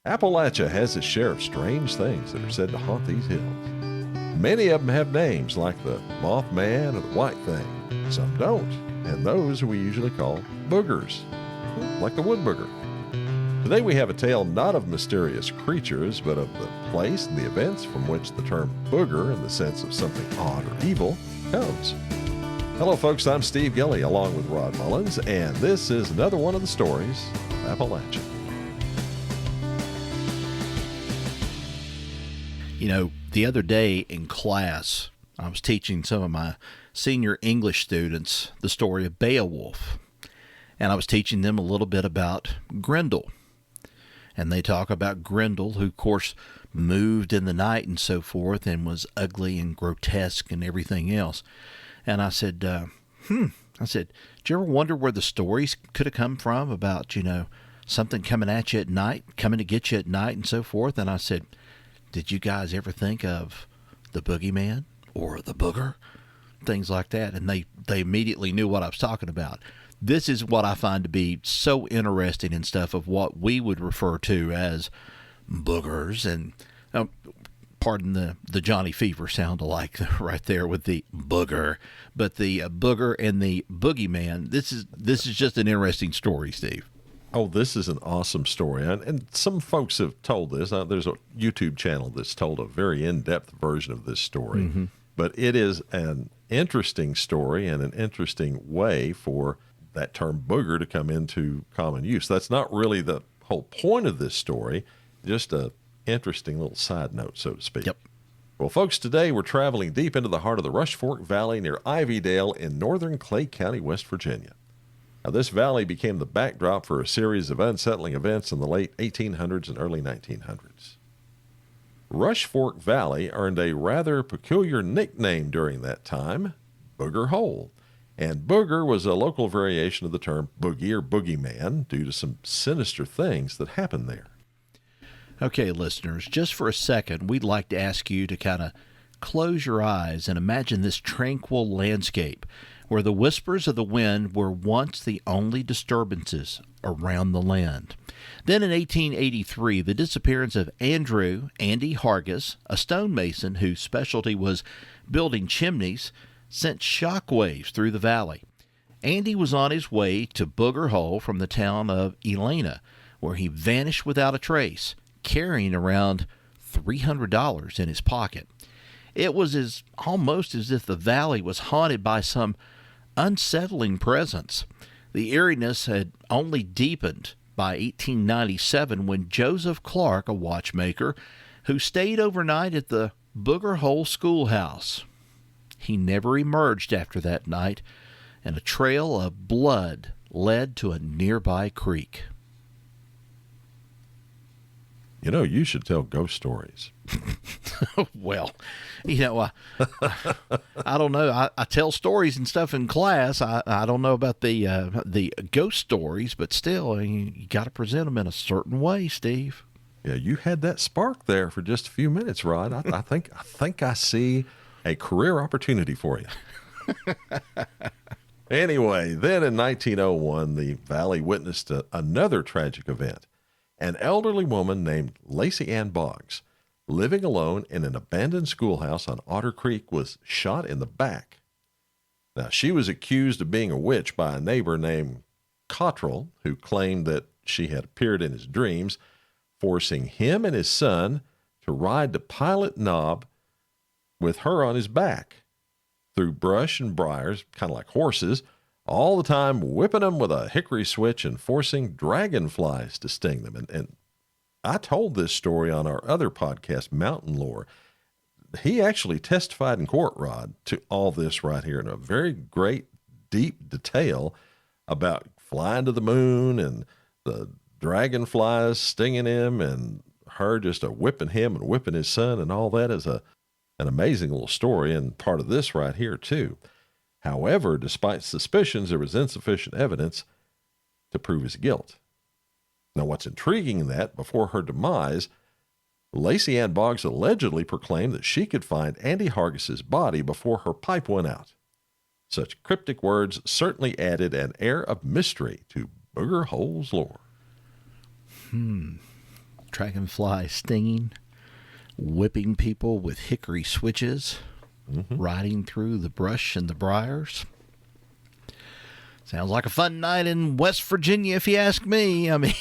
Appalachia has its share of strange things that are said to haunt these hills. Many of them have names like the Mothman or the White Thing. Some don't, and those we usually call boogers, like the wood booger. Today we have a tale not of mysterious creatures, but of the place and the events from which the term booger, in the sense of something odd or evil, comes. Hello folks, I'm Steve Gilly along with Rod Mullins, and this is another one of the stories of Appalachia. You know, the other day in class, I was teaching some of my senior English students the story of Beowulf. And I was teaching them a little bit about Grendel. And they talk about Grendel, who, of course, moved in the night and so forth and was ugly and grotesque and everything else. And I said, did you ever wonder where the stories could have come from about, something coming at you at night, coming to get you at night and so forth? And I said, did you guys ever think of the boogeyman or the booger? Things like that. And they immediately knew what I was talking about. This is what I find to be so interesting and stuff of what we would refer to as boogers. And pardon the Johnny Fever sound alike right there with the booger. But the booger and the boogeyman, this is just an interesting story, Steve. Oh, this is an awesome story. And some folks have told this. There's a YouTube channel that's told a very in-depth version of this story. Mm-hmm. But it is an interesting story and an interesting way for that term booger to come into common use. That's not really the whole point of this story, just a interesting little side note, so to speak. Yep. Well, folks, today we're traveling deep into the heart of the Rush Fork Valley near Ivydale in northern Clay County, West Virginia. Now, this valley became the backdrop for a series of unsettling events in the late 1800s and early 1900s. Rush Fork Valley earned a rather peculiar nickname during that time, Booger Hole. And booger was a local variation of the term boogie or boogeyman due to some sinister things that happened there. Okay, listeners, just for a second, we'd like to ask you to kind of close your eyes and imagine this tranquil landscape where the whispers of the wind were once the only disturbances around the land. Then in 1883, the disappearance of Andy Hargis, a stonemason whose specialty was building chimneys, sent shockwaves through the valley. Andy was on his way to Booger Hole from the town of Elena, where he vanished without a trace, carrying around $300 in his pocket. It was almost as if the valley was haunted by some unsettling presence. The eeriness had only deepened by 1897 when Joseph Clark, a watchmaker, who stayed overnight at the Booger Hole schoolhouse. He never emerged after that night, and a trail of blood led to a nearby creek. You know, you should tell ghost stories. Well, I don't know. I tell stories and stuff in class. I don't know about the ghost stories, but still, you got to present them in a certain way, Steve. Yeah, you had that spark there for just a few minutes, Rod. I think I see a career opportunity for you. Anyway, then in 1901, the valley witnessed another tragic event. An elderly woman named Lacey Ann Boggs, living alone in an abandoned schoolhouse on Otter Creek, was shot in the back. Now, she was accused of being a witch by a neighbor named Cottrell, who claimed that she had appeared in his dreams, forcing him and his son to ride the Pilot Knob with her on his back through brush and briars, kind of like horses, all the time whipping them with a hickory switch and forcing dragonflies to sting them. And I told this story on our other podcast, Mountain Lore. He actually testified in court, Rod, to all this right here in a very great, deep detail about flying to the moon and the dragonflies stinging him and her just whipping him and whipping his son, and all that is an amazing little story, and part of this right here too. However, despite suspicions, there was insufficient evidence to prove his guilt. Now, what's intriguing in that, before her demise, Lacey Ann Boggs allegedly proclaimed that she could find Andy Hargis's body before her pipe went out. Such cryptic words certainly added an air of mystery to Booger Hole's lore. dragonfly stinging, whipping people with hickory switches, riding through the brush and the briars. Sounds like a fun night in West Virginia, if you ask me. I mean,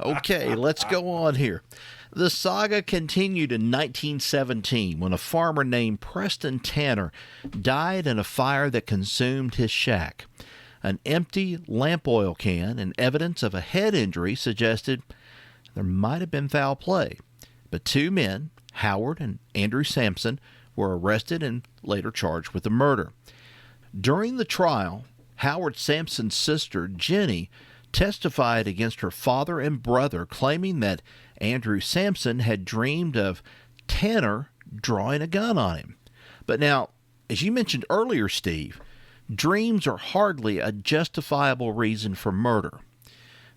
okay, let's go on here. The saga continued in 1917 when a farmer named Preston Tanner died in a fire that consumed his shack. An empty lamp oil can and evidence of a head injury suggested there might have been foul play. But two men, Howard and Andrew Sampson, were arrested and later charged with the murder. During the trial, Howard Sampson's sister, Jenny, testified against her father and brother, claiming that Andrew Sampson had dreamed of Tanner drawing a gun on him. But now, as you mentioned earlier, Steve, dreams are hardly a justifiable reason for murder.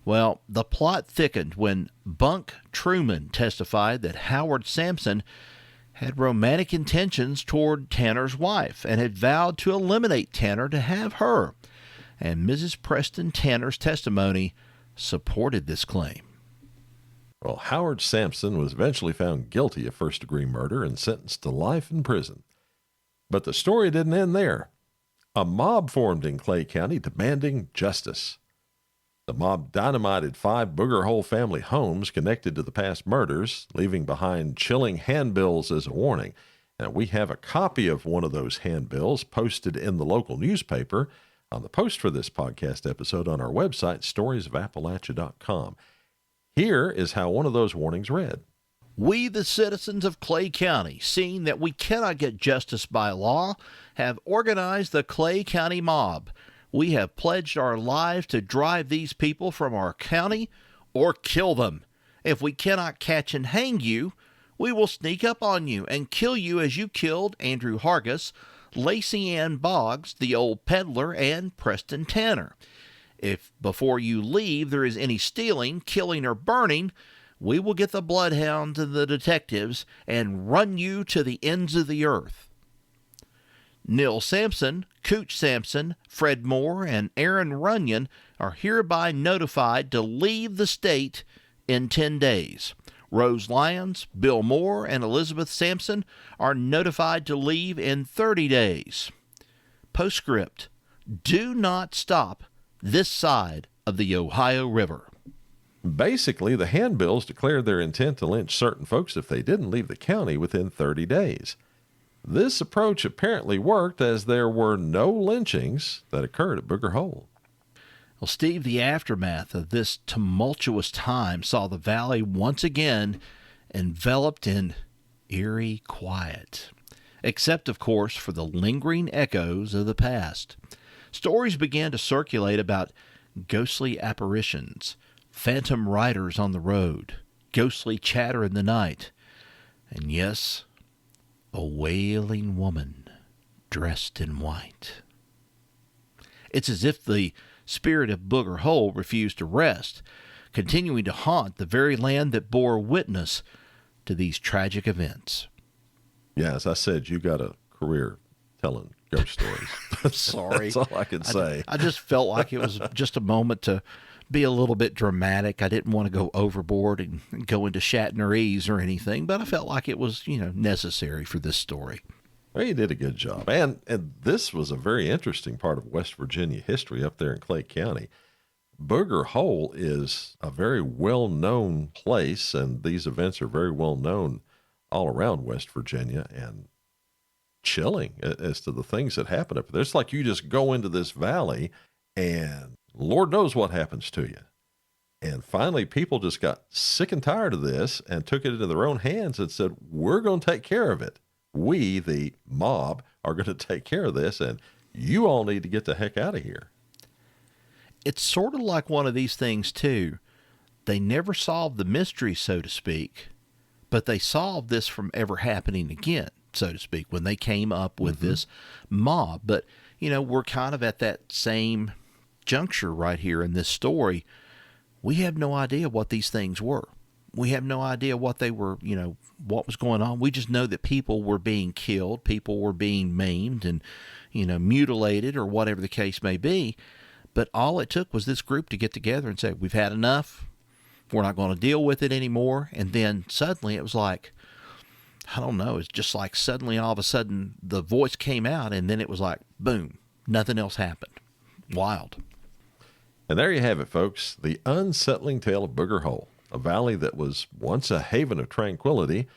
Well, the plot thickened when Bunk Truman testified that Howard Sampson had romantic intentions toward Tanner's wife and had vowed to eliminate Tanner to have her. And Mrs. Preston Tanner's testimony supported this claim. Well, Howard Sampson was eventually found guilty of first-degree murder and sentenced to life in prison. But the story didn't end there. A mob formed in Clay County demanding justice. The mob dynamited 5 Booger Hole family homes connected to the past murders, leaving behind chilling handbills as a warning. Now, we have a copy of one of those handbills posted in the local newspaper on the post for this podcast episode on our website, storiesofappalachia.com. Here is how one of those warnings read. We, the citizens of Clay County, seeing that we cannot get justice by law, have organized the Clay County Mob. We have pledged our lives to drive these people from our county or kill them. If we cannot catch and hang you, we will sneak up on you and kill you as you killed Andrew Hargis, Lacey Ann Boggs, the old peddler, and Preston Tanner. If before you leave there is any stealing, killing, or burning, we will get the bloodhounds and the detectives and run you to the ends of the earth. Neil Sampson, Cooch Sampson, Fred Moore, and Aaron Runyon are hereby notified to leave the state in 10 days. Rose Lyons, Bill Moore, and Elizabeth Sampson are notified to leave in 30 days. Postscript: do not stop this side of the Ohio River. Basically, the handbills declared their intent to lynch certain folks if they didn't leave the county within 30 days. This approach apparently worked, as there were no lynchings that occurred at Booger Hole. Well, Steve, the aftermath of this tumultuous time saw the valley once again enveloped in eerie quiet, except, of course, for the lingering echoes of the past. Stories began to circulate about ghostly apparitions, phantom riders on the road, ghostly chatter in the night, and yes, a wailing woman dressed in white. It's as if the spirit of Booger Hole refused to rest, continuing to haunt the very land that bore witness to these tragic events. Yeah, as I said, you got a career telling ghost stories. I'm sorry. That's all I can say. I just felt like it was just a moment to be a little bit dramatic. I didn't want to go overboard and go into Shatnerese or anything, but I felt like it was, necessary for this story. Well, you did a good job. And this was a very interesting part of West Virginia history up there in Clay County. Booger Hole is a very well-known place, and these events are very well-known all around West Virginia, and chilling as to the things that happen up there. It's like you just go into this valley, and Lord knows what happens to you. And finally, people just got sick and tired of this and took it into their own hands and said, we're going to take care of it. We, the mob, are going to take care of this, and you all need to get the heck out of here. It's sort of like one of these things, too. They never solved the mystery, so to speak, but they solved this from ever happening again, so to speak, when they came up with this mob. But, we're kind of at that same juncture right here in this story. We have no idea what these things were. We have no idea what they were, what was going on. We just know that people were being killed, people were being maimed and, mutilated or whatever the case may be. But all it took was this group to get together and say, we've had enough. we're not going to deal with it anymore. And then suddenly it was like, I don't know, it's just like suddenly all of a sudden the voice came out, and then it was like, boom, nothing else happened. Wild. And there you have it, folks. The unsettling tale of Booger Hole, a valley that was once a haven of tranquility,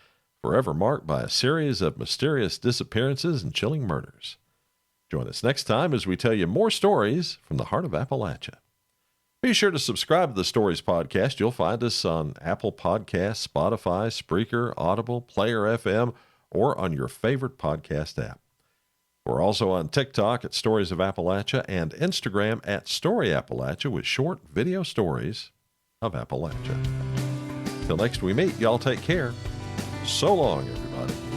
forever marked by a series of mysterious disappearances and chilling murders. Join us next time as we tell you more stories from the heart of Appalachia. Be sure to subscribe to the Stories Podcast. You'll find us on Apple Podcasts, Spotify, Spreaker, Audible, Player FM, or on your favorite podcast app. We're also on TikTok at Stories of Appalachia and Instagram at Story Appalachia with short video stories of Appalachia. Till next we meet, y'all take care. So long, everybody.